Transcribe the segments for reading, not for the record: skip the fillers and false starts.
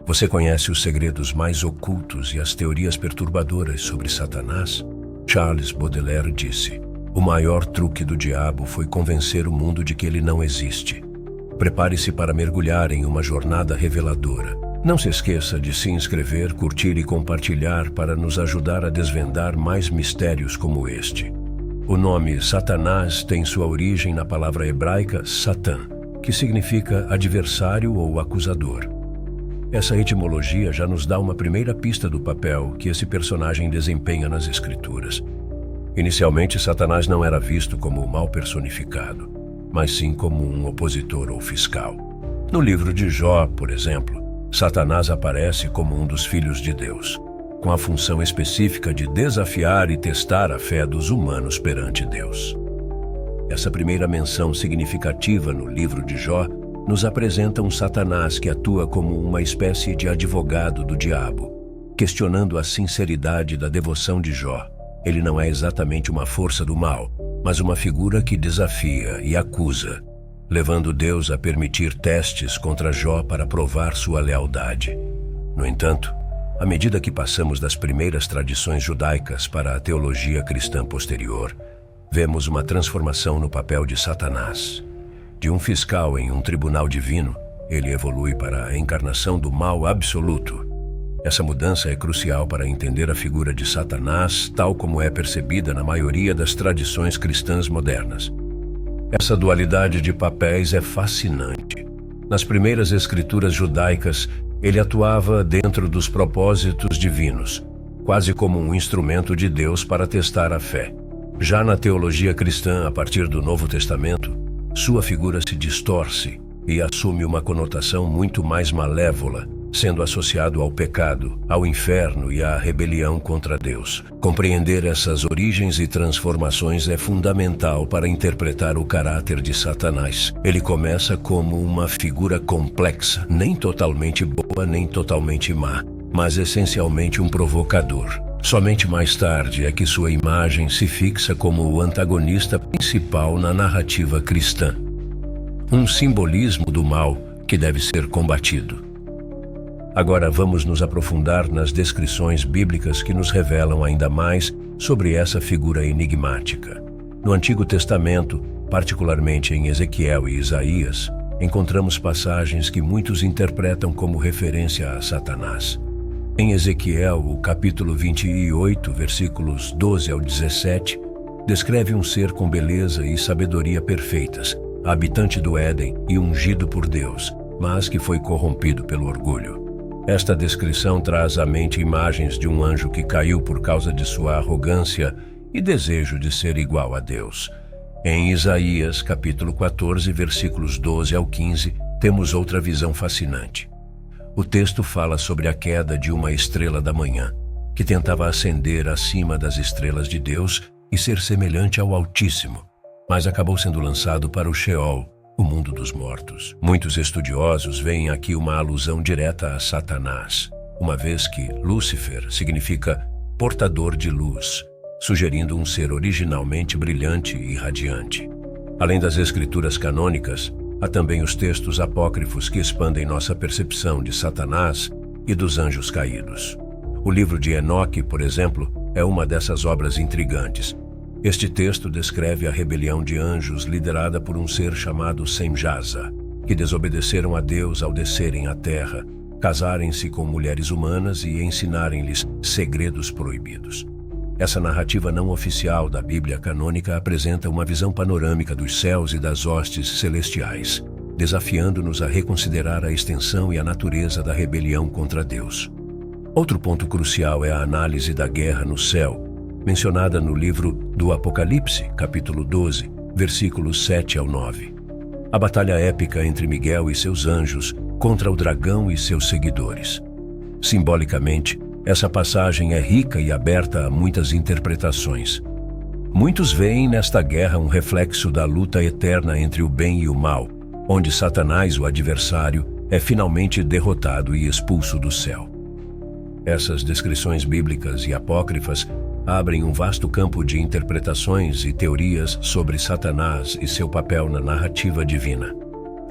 Você conhece os segredos mais ocultos e as teorias perturbadoras sobre Satanás? Charles Baudelaire disse: "O maior truque do diabo foi convencer o mundo de que ele não existe." Prepare-se para mergulhar em uma jornada reveladora. Não se esqueça de se inscrever, curtir e compartilhar para nos ajudar a desvendar mais mistérios como este. O nome Satanás tem sua origem na palavra hebraica Satã, que significa adversário ou acusador. Essa etimologia já nos dá uma primeira pista do papel que esse personagem desempenha nas Escrituras. Inicialmente, Satanás não era visto como o mal personificado, mas sim como um opositor ou fiscal. No livro de Jó, por exemplo, Satanás aparece como um dos filhos de Deus, com a função específica de desafiar e testar a fé dos humanos perante Deus. Essa primeira menção significativa no livro de Jó nos apresenta um Satanás que atua como uma espécie de advogado do diabo, questionando a sinceridade da devoção de Jó. Ele não é exatamente uma força do mal, mas uma figura que desafia e acusa, levando Deus a permitir testes contra Jó para provar sua lealdade. No entanto, à medida que passamos das primeiras tradições judaicas para a teologia cristã posterior, vemos uma transformação no papel de Satanás. De um fiscal em um tribunal divino, ele evolui para a encarnação do mal absoluto. Essa mudança é crucial para entender a figura de Satanás, tal como é percebida na maioria das tradições cristãs modernas. Essa dualidade de papéis é fascinante. Nas primeiras escrituras judaicas, ele atuava dentro dos propósitos divinos, quase como um instrumento de Deus para testar a fé. Já na teologia cristã, a partir do Novo Testamento, sua figura se distorce e assume uma conotação muito mais malévola, sendo associado ao pecado, ao inferno e à rebelião contra Deus. Compreender essas origens e transformações é fundamental para interpretar o caráter de Satanás. Ele começa como uma figura complexa, nem totalmente boa nem totalmente má, mas essencialmente um provocador. Somente mais tarde é que sua imagem se fixa como o antagonista principal na narrativa cristã. Um simbolismo do mal que deve ser combatido. Agora vamos nos aprofundar nas descrições bíblicas que nos revelam ainda mais sobre essa figura enigmática. No Antigo Testamento, particularmente em Ezequiel e Isaías, encontramos passagens que muitos interpretam como referência a Satanás. Em Ezequiel, o capítulo 28, versículos 12 ao 17, descreve um ser com beleza e sabedoria perfeitas, habitante do Éden e ungido por Deus, mas que foi corrompido pelo orgulho. Esta descrição traz à mente imagens de um anjo que caiu por causa de sua arrogância e desejo de ser igual a Deus. Em Isaías, capítulo 14, versículos 12 ao 15, temos outra visão fascinante. O texto fala sobre a queda de uma estrela da manhã, que tentava ascender acima das estrelas de Deus e ser semelhante ao Altíssimo, mas acabou sendo lançado para o Sheol, o mundo dos mortos. Muitos estudiosos veem aqui uma alusão direta a Satanás, uma vez que Lúcifer significa portador de luz, sugerindo um ser originalmente brilhante e radiante. Além das escrituras canônicas, há também os textos apócrifos que expandem nossa percepção de Satanás e dos anjos caídos. O livro de Enoque, por exemplo, é uma dessas obras intrigantes. Este texto descreve a rebelião de anjos liderada por um ser chamado Semjaza, que desobedeceram a Deus ao descerem à terra, casarem-se com mulheres humanas e ensinarem-lhes segredos proibidos. Essa narrativa não oficial da Bíblia canônica apresenta uma visão panorâmica dos céus e das hostes celestiais, desafiando-nos a reconsiderar a extensão e a natureza da rebelião contra Deus. Outro ponto crucial é a análise da guerra no céu, mencionada no livro do Apocalipse, capítulo 12, versículos 7 ao 9. A batalha épica entre Miguel e seus anjos contra o dragão e seus seguidores. Simbolicamente, essa passagem é rica e aberta a muitas interpretações. Muitos veem nesta guerra um reflexo da luta eterna entre o bem e o mal, onde Satanás, o adversário, é finalmente derrotado e expulso do céu. Essas descrições bíblicas e apócrifas abrem um vasto campo de interpretações e teorias sobre Satanás e seu papel na narrativa divina.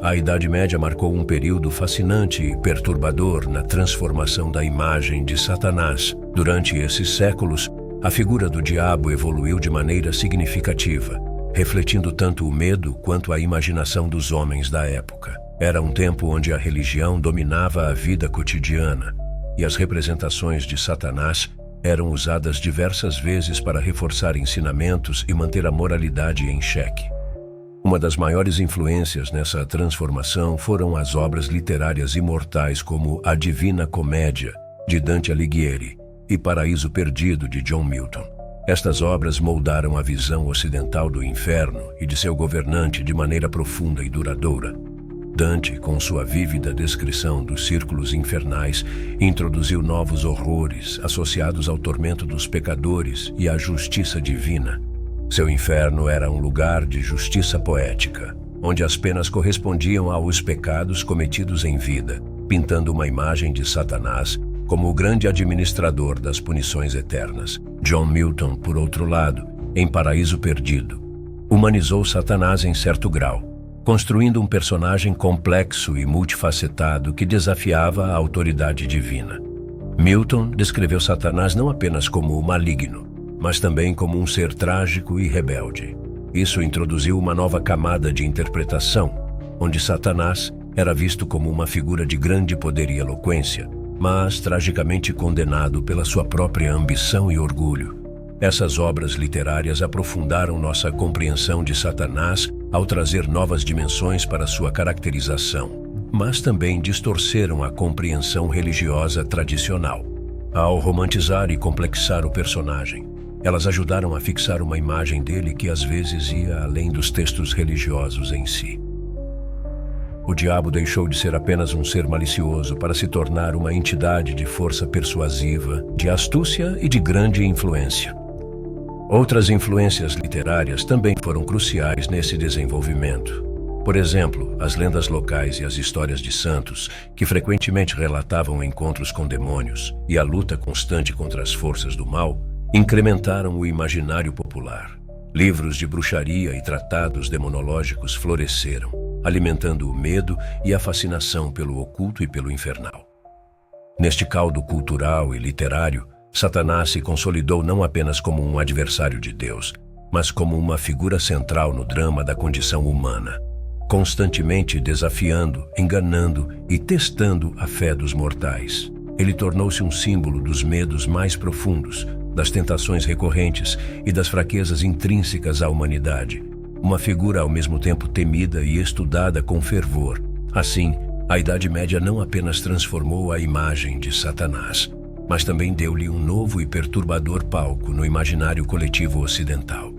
A Idade Média marcou um período fascinante e perturbador na transformação da imagem de Satanás. Durante esses séculos, a figura do diabo evoluiu de maneira significativa, refletindo tanto o medo quanto a imaginação dos homens da época. Era um tempo onde a religião dominava a vida cotidiana, e as representações de Satanás eram usadas diversas vezes para reforçar ensinamentos e manter a moralidade em xeque. Uma das maiores influências nessa transformação foram as obras literárias imortais como A Divina Comédia, de Dante Alighieri, e Paraíso Perdido, de John Milton. Estas obras moldaram a visão ocidental do inferno e de seu governante de maneira profunda e duradoura. Dante, com sua vívida descrição dos círculos infernais, introduziu novos horrores associados ao tormento dos pecadores e à justiça divina. Seu inferno era um lugar de justiça poética, onde as penas correspondiam aos pecados cometidos em vida, pintando uma imagem de Satanás como o grande administrador das punições eternas. John Milton, por outro lado, em Paraíso Perdido, humanizou Satanás em certo grau, construindo um personagem complexo e multifacetado que desafiava a autoridade divina. Milton descreveu Satanás não apenas como maligno, mas também como um ser trágico e rebelde. Isso introduziu uma nova camada de interpretação, onde Satanás era visto como uma figura de grande poder e eloquência, mas tragicamente condenado pela sua própria ambição e orgulho. Essas obras literárias aprofundaram nossa compreensão de Satanás ao trazer novas dimensões para sua caracterização, mas também distorceram a compreensão religiosa tradicional. Ao romantizar e complexar o personagem, elas ajudaram a fixar uma imagem dele que às vezes ia além dos textos religiosos em si. O diabo deixou de ser apenas um ser malicioso para se tornar uma entidade de força persuasiva, de astúcia e de grande influência. Outras influências literárias também foram cruciais nesse desenvolvimento. Por exemplo, as lendas locais e as histórias de santos, que frequentemente relatavam encontros com demônios e a luta constante contra as forças do mal, incrementaram o imaginário popular. Livros de bruxaria e tratados demonológicos floresceram, alimentando o medo e a fascinação pelo oculto e pelo infernal. Neste caldo cultural e literário, Satanás se consolidou não apenas como um adversário de Deus, mas como uma figura central no drama da condição humana, constantemente desafiando, enganando e testando a fé dos mortais. Ele tornou-se um símbolo dos medos mais profundos, das tentações recorrentes e das fraquezas intrínsecas à humanidade, uma figura ao mesmo tempo temida e estudada com fervor. Assim, a Idade Média não apenas transformou a imagem de Satanás, mas também deu-lhe um novo e perturbador palco no imaginário coletivo ocidental.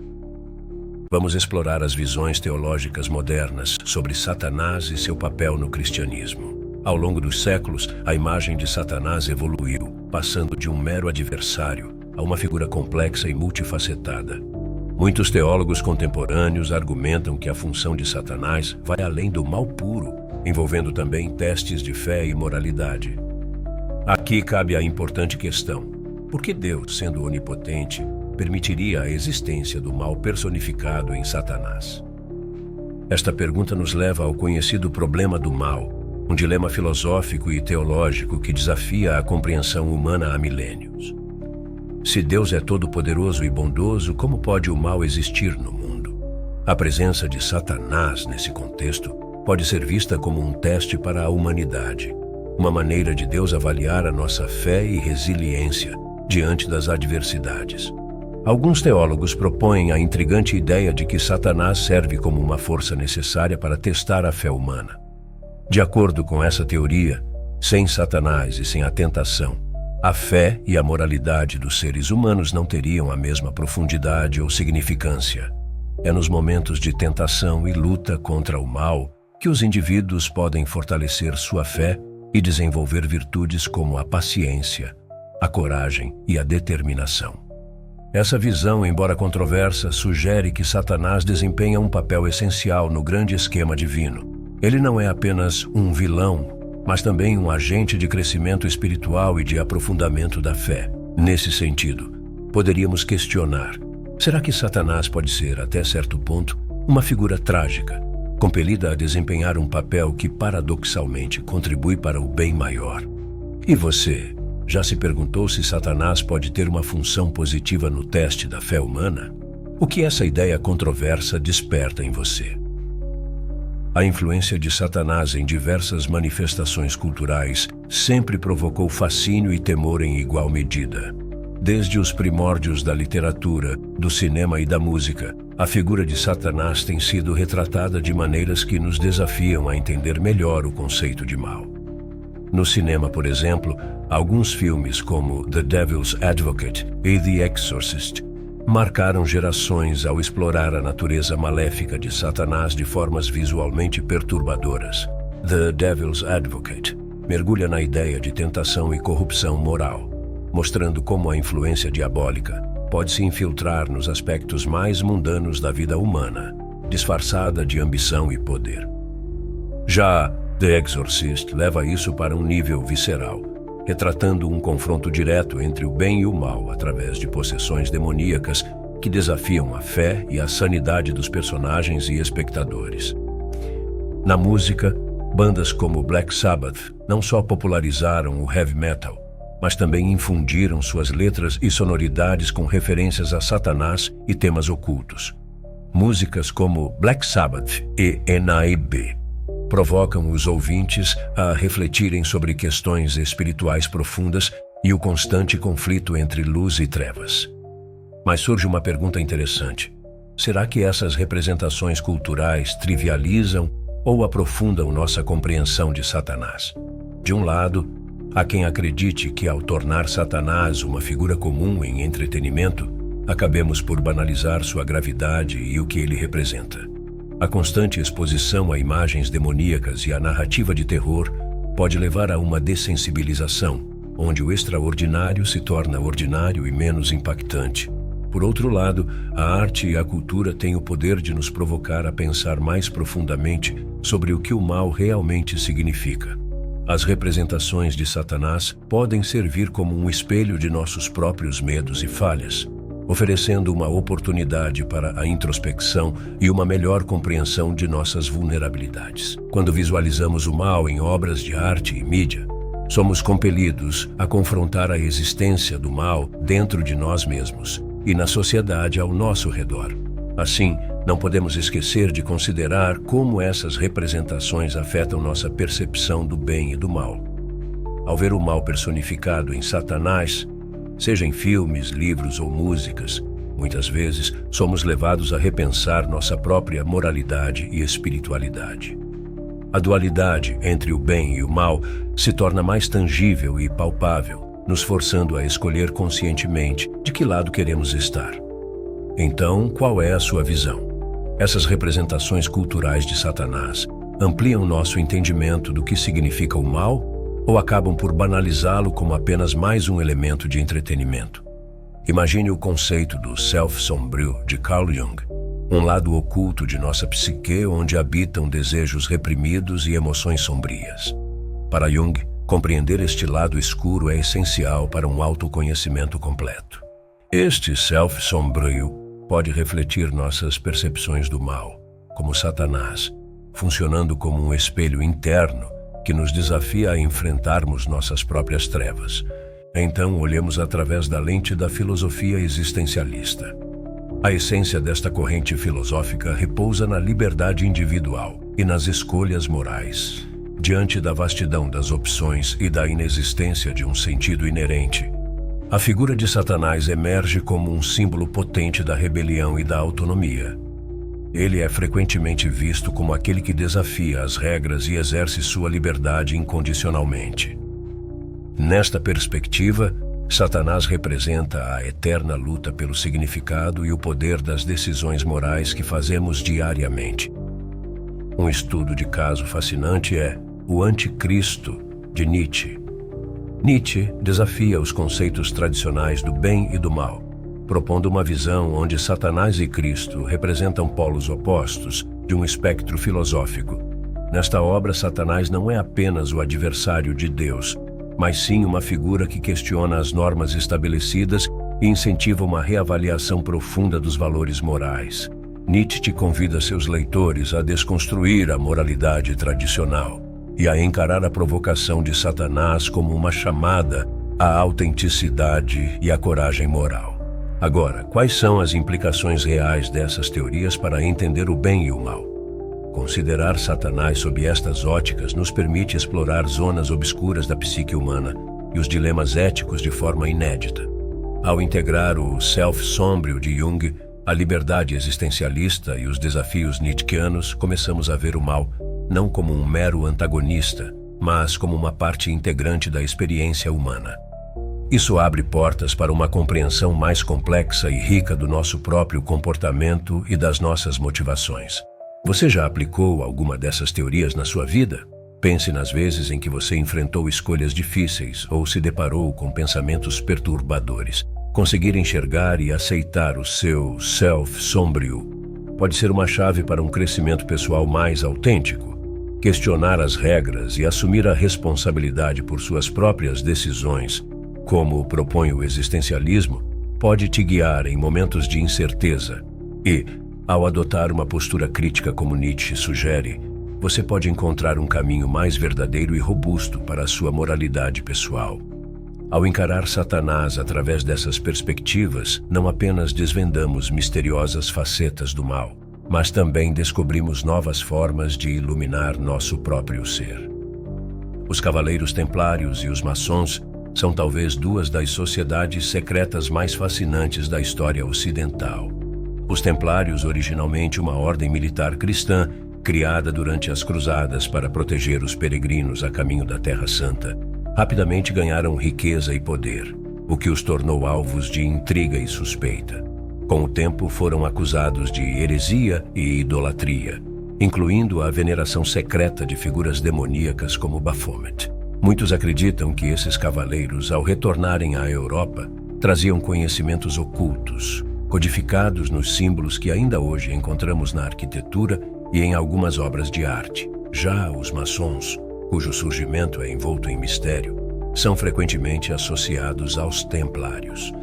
Vamos explorar as visões teológicas modernas sobre Satanás e seu papel no cristianismo. Ao longo dos séculos, a imagem de Satanás evoluiu, passando de um mero adversário a uma figura complexa e multifacetada. Muitos teólogos contemporâneos argumentam que a função de Satanás vai além do mal puro, envolvendo também testes de fé e moralidade. Aqui cabe a importante questão: por que Deus, sendo onipotente, permitiria a existência do mal personificado em Satanás? Esta pergunta nos leva ao conhecido problema do mal, um dilema filosófico e teológico que desafia a compreensão humana há milênios. Se Deus é todo-poderoso e bondoso, como pode o mal existir no mundo? A presença de Satanás nesse contexto pode ser vista como um teste para a humanidade, uma maneira de Deus avaliar a nossa fé e resiliência diante das adversidades. Alguns teólogos propõem a intrigante ideia de que Satanás serve como uma força necessária para testar a fé humana. De acordo com essa teoria, sem Satanás e sem a tentação, a fé e a moralidade dos seres humanos não teriam a mesma profundidade ou significância. É nos momentos de tentação e luta contra o mal que os indivíduos podem fortalecer sua fé e desenvolver virtudes como a paciência, a coragem e a determinação. Essa visão, embora controversa, sugere que Satanás desempenha um papel essencial no grande esquema divino. Ele não é apenas um vilão, mas também um agente de crescimento espiritual e de aprofundamento da fé. Nesse sentido, poderíamos questionar: será que Satanás pode ser, até certo ponto, uma figura trágica, compelida a desempenhar um papel que paradoxalmente contribui para o bem maior. E você, já se perguntou se Satanás pode ter uma função positiva no teste da fé humana? O que essa ideia controversa desperta em você? A influência de Satanás em diversas manifestações culturais sempre provocou fascínio e temor em igual medida. Desde os primórdios da literatura, do cinema e da música, a figura de Satanás tem sido retratada de maneiras que nos desafiam a entender melhor o conceito de mal. No cinema, por exemplo, alguns filmes como The Devil's Advocate e The Exorcist marcaram gerações ao explorar a natureza maléfica de Satanás de formas visualmente perturbadoras. The Devil's Advocate mergulha na ideia de tentação e corrupção moral, mostrando como a influência diabólica pode se infiltrar nos aspectos mais mundanos da vida humana, disfarçada de ambição e poder. Já The Exorcist leva isso para um nível visceral, retratando um confronto direto entre o bem e o mal através de possessões demoníacas que desafiam a fé e a sanidade dos personagens e espectadores. Na música, bandas como Black Sabbath não só popularizaram o heavy metal, mas também infundiram suas letras e sonoridades com referências a Satanás e temas ocultos. Músicas como Black Sabbath e NAEB provocam os ouvintes a refletirem sobre questões espirituais profundas e o constante conflito entre luz e trevas. Mas surge uma pergunta interessante. Será que essas representações culturais trivializam ou aprofundam nossa compreensão de Satanás? De um lado, há quem acredite que ao tornar Satanás uma figura comum em entretenimento, acabemos por banalizar sua gravidade e o que ele representa. A constante exposição a imagens demoníacas e a narrativa de terror pode levar a uma dessensibilização, onde o extraordinário se torna ordinário e menos impactante. Por outro lado, a arte e a cultura têm o poder de nos provocar a pensar mais profundamente sobre o que o mal realmente significa. As representações de Satanás podem servir como um espelho de nossos próprios medos e falhas, oferecendo uma oportunidade para a introspecção e uma melhor compreensão de nossas vulnerabilidades. Quando visualizamos o mal em obras de arte e mídia, somos compelidos a confrontar a existência do mal dentro de nós mesmos e na sociedade ao nosso redor. Assim, não podemos esquecer de considerar como essas representações afetam nossa percepção do bem e do mal. Ao ver o mal personificado em Satanás, seja em filmes, livros ou músicas, muitas vezes somos levados a repensar nossa própria moralidade e espiritualidade. A dualidade entre o bem e o mal se torna mais tangível e palpável, nos forçando a escolher conscientemente de que lado queremos estar. Então, qual é a sua visão? Essas representações culturais de Satanás ampliam nosso entendimento do que significa o mal ou acabam por banalizá-lo como apenas mais um elemento de entretenimento? Imagine o conceito do self sombrio de Carl Jung, um lado oculto de nossa psique onde habitam desejos reprimidos e emoções sombrias. Para Jung, compreender este lado escuro é essencial para um autoconhecimento completo. Este self sombrio pode refletir nossas percepções do mal, como Satanás, funcionando como um espelho interno que nos desafia a enfrentarmos nossas próprias trevas. Então, olhemos através da lente da filosofia existencialista. A essência desta corrente filosófica repousa na liberdade individual e nas escolhas morais. Diante da vastidão das opções e da inexistência de um sentido inerente, a figura de Satanás emerge como um símbolo potente da rebelião e da autonomia. Ele é frequentemente visto como aquele que desafia as regras e exerce sua liberdade incondicionalmente. Nesta perspectiva, Satanás representa a eterna luta pelo significado e o poder das decisões morais que fazemos diariamente. Um estudo de caso fascinante é O Anticristo, de Nietzsche. Nietzsche desafia os conceitos tradicionais do bem e do mal, propondo uma visão onde Satanás e Cristo representam polos opostos de um espectro filosófico. Nesta obra, Satanás não é apenas o adversário de Deus, mas sim uma figura que questiona as normas estabelecidas e incentiva uma reavaliação profunda dos valores morais. Nietzsche convida seus leitores a desconstruir a moralidade tradicional e a encarar a provocação de Satanás como uma chamada à autenticidade e à coragem moral. Agora, quais são as implicações reais dessas teorias para entender o bem e o mal? Considerar Satanás sob estas óticas nos permite explorar zonas obscuras da psique humana e os dilemas éticos de forma inédita. Ao integrar o self sômbrio de Jung, a liberdade existencialista e os desafios nietzschianos, começamos a ver o mal não como um mero antagonista, mas como uma parte integrante da experiência humana. Isso abre portas para uma compreensão mais complexa e rica do nosso próprio comportamento e das nossas motivações. Você já aplicou alguma dessas teorias na sua vida? Pense nas vezes em que você enfrentou escolhas difíceis ou se deparou com pensamentos perturbadores. Conseguir enxergar e aceitar o seu self sômbrio pode ser uma chave para um crescimento pessoal mais autêntico. Questionar as regras e assumir a responsabilidade por suas próprias decisões, como propõe o existencialismo, pode te guiar em momentos de incerteza e, ao adotar uma postura crítica como Nietzsche sugere, você pode encontrar um caminho mais verdadeiro e robusto para a sua moralidade pessoal. Ao encarar Satanás através dessas perspectivas, não apenas desvendamos misteriosas facetas do mal, mas também descobrimos novas formas de iluminar nosso próprio ser. Os Cavaleiros Templários e os Maçons são talvez duas das sociedades secretas mais fascinantes da história ocidental. Os Templários, originalmente uma ordem militar cristã, criada durante as Cruzadas para proteger os peregrinos a caminho da Terra Santa, rapidamente ganharam riqueza e poder, o que os tornou alvos de intriga e suspeita. Com o tempo foram acusados de heresia e idolatria, incluindo a veneração secreta de figuras demoníacas como Baphomet. Muitos acreditam que esses cavaleiros, ao retornarem à Europa, traziam conhecimentos ocultos, codificados nos símbolos que ainda hoje encontramos na arquitetura e em algumas obras de arte. Já os maçons, cujo surgimento é envolto em mistério, são frequentemente associados aos templários.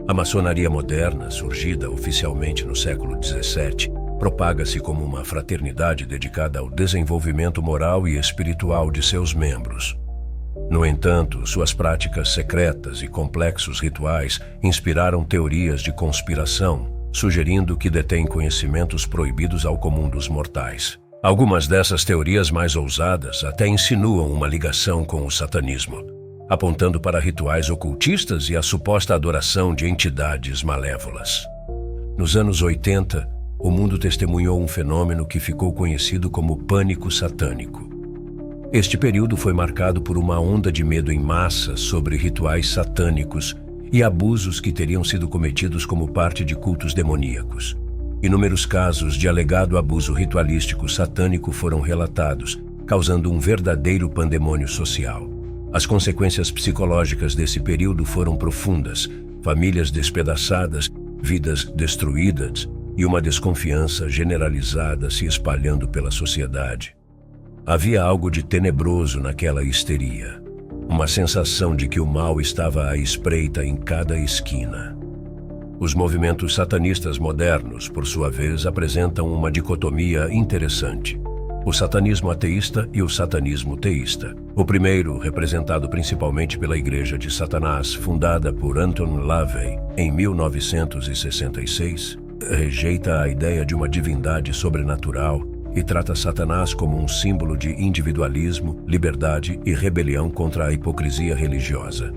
A maçonaria moderna, surgida oficialmente no século XVII, propaga-se como uma fraternidade dedicada ao desenvolvimento moral e espiritual de seus membros. No entanto, suas práticas secretas e complexos rituais inspiraram teorias de conspiração, sugerindo que detêm conhecimentos proibidos ao comum dos mortais. Algumas dessas teorias mais ousadas até insinuam uma ligação com o satanismo, apontando para rituais ocultistas e a suposta adoração de entidades malévolas. Nos anos 80, o mundo testemunhou um fenômeno que ficou conhecido como pânico satânico. Este período foi marcado por uma onda de medo em massa sobre rituais satânicos e abusos que teriam sido cometidos como parte de cultos demoníacos. Inúmeros casos de alegado abuso ritualístico satânico foram relatados, causando um verdadeiro pandemônio social. As consequências psicológicas desse período foram profundas: famílias despedaçadas, vidas destruídas e uma desconfiança generalizada se espalhando pela sociedade. Havia algo de tenebroso naquela histeria, uma sensação de que o mal estava à espreita em cada esquina. Os movimentos satanistas modernos, por sua vez, apresentam uma dicotomia interessante: o satanismo ateísta e o satanismo teísta. O primeiro, representado principalmente pela Igreja de Satanás, fundada por Anton LaVey em 1966, rejeita a ideia de uma divindade sobrenatural e trata Satanás como um símbolo de individualismo, liberdade e rebelião contra a hipocrisia religiosa.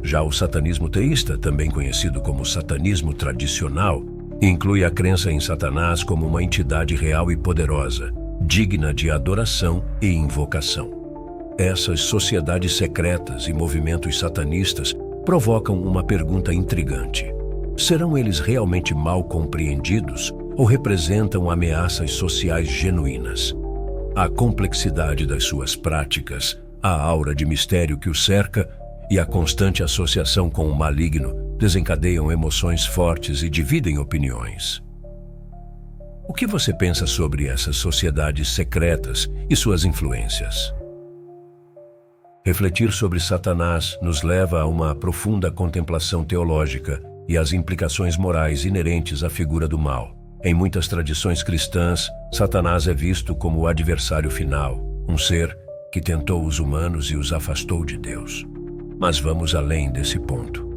Já o satanismo teísta, também conhecido como satanismo tradicional, inclui a crença em Satanás como uma entidade real e poderosa, digna de adoração e invocação. Essas sociedades secretas e movimentos satanistas provocam uma pergunta intrigante: serão eles realmente mal compreendidos ou representam ameaças sociais genuínas? A complexidade das suas práticas, a aura de mistério que os cerca e a constante associação com o maligno desencadeiam emoções fortes e dividem opiniões. O que você pensa sobre essas sociedades secretas e suas influências? Refletir sobre Satanás nos leva a uma profunda contemplação teológica e às implicações morais inerentes à figura do mal. Em muitas tradições cristãs, Satanás é visto como o adversário final, um ser que tentou os humanos e os afastou de Deus. Mas vamos além desse ponto,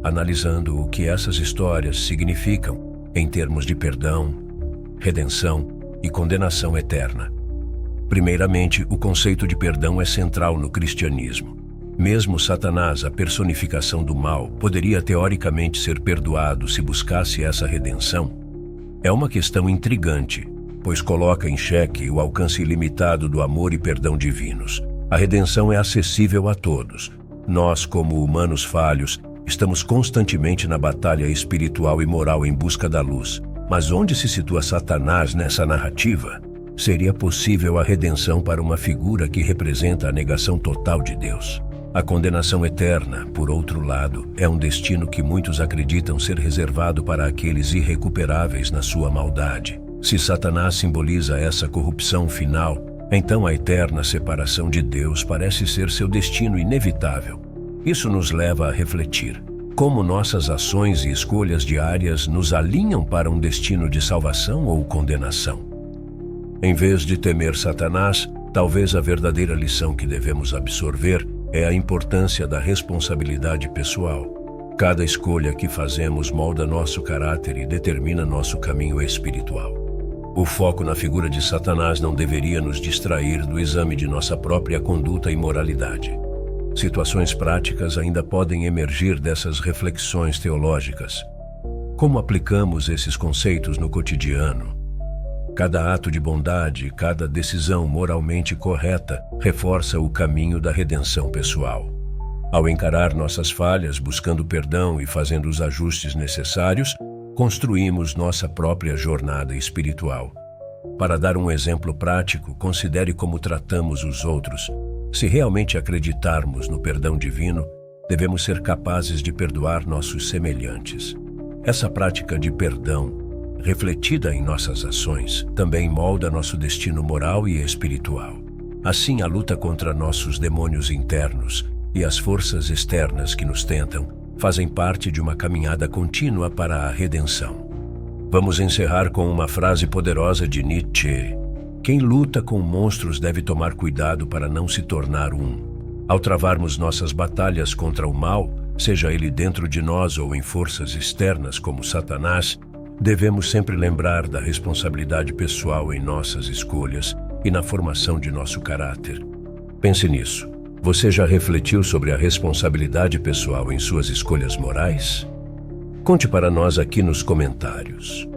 analisando o que essas histórias significam em termos de perdão, redenção e condenação eterna. Primeiramente, o conceito de perdão é central no cristianismo. Mesmo Satanás, a personificação do mal, poderia teoricamente ser perdoado se buscasse essa redenção. É uma questão intrigante, pois coloca em xeque o alcance ilimitado do amor e perdão divinos. A redenção é acessível a todos. Nós, como humanos falhos, estamos constantemente na batalha espiritual e moral em busca da luz. Mas onde se situa Satanás nessa narrativa? Seria possível a redenção para uma figura que representa a negação total de Deus. A condenação eterna, por outro lado, é um destino que muitos acreditam ser reservado para aqueles irrecuperáveis na sua maldade. Se Satanás simboliza essa corrupção final, então a eterna separação de Deus parece ser seu destino inevitável. Isso nos leva a refletir como nossas ações e escolhas diárias nos alinham para um destino de salvação ou condenação. Em vez de temer Satanás, talvez a verdadeira lição que devemos absorver é a importância da responsabilidade pessoal. Cada escolha que fazemos molda nosso caráter e determina nosso caminho espiritual. O foco na figura de Satanás não deveria nos distrair do exame de nossa própria conduta e moralidade. Situações práticas ainda podem emergir dessas reflexões teológicas. Como aplicamos esses conceitos no cotidiano? Cada ato de bondade, cada decisão moralmente correta reforça o caminho da redenção pessoal. Ao encarar nossas falhas, buscando perdão e fazendo os ajustes necessários, construímos nossa própria jornada espiritual. Para dar um exemplo prático, considere como tratamos os outros. Se realmente acreditarmos no perdão divino, devemos ser capazes de perdoar nossos semelhantes. Essa prática de perdão, refletida em nossas ações, também molda nosso destino moral e espiritual. Assim, a luta contra nossos demônios internos e as forças externas que nos tentam fazem parte de uma caminhada contínua para a redenção. Vamos encerrar com uma frase poderosa de Nietzsche: quem luta com monstros deve tomar cuidado para não se tornar um. Ao travarmos nossas batalhas contra o mal, seja ele dentro de nós ou em forças externas como Satanás, devemos sempre lembrar da responsabilidade pessoal em nossas escolhas e na formação de nosso caráter. Pense nisso. Você já refletiu sobre a responsabilidade pessoal em suas escolhas morais? Conte para nós aqui nos comentários.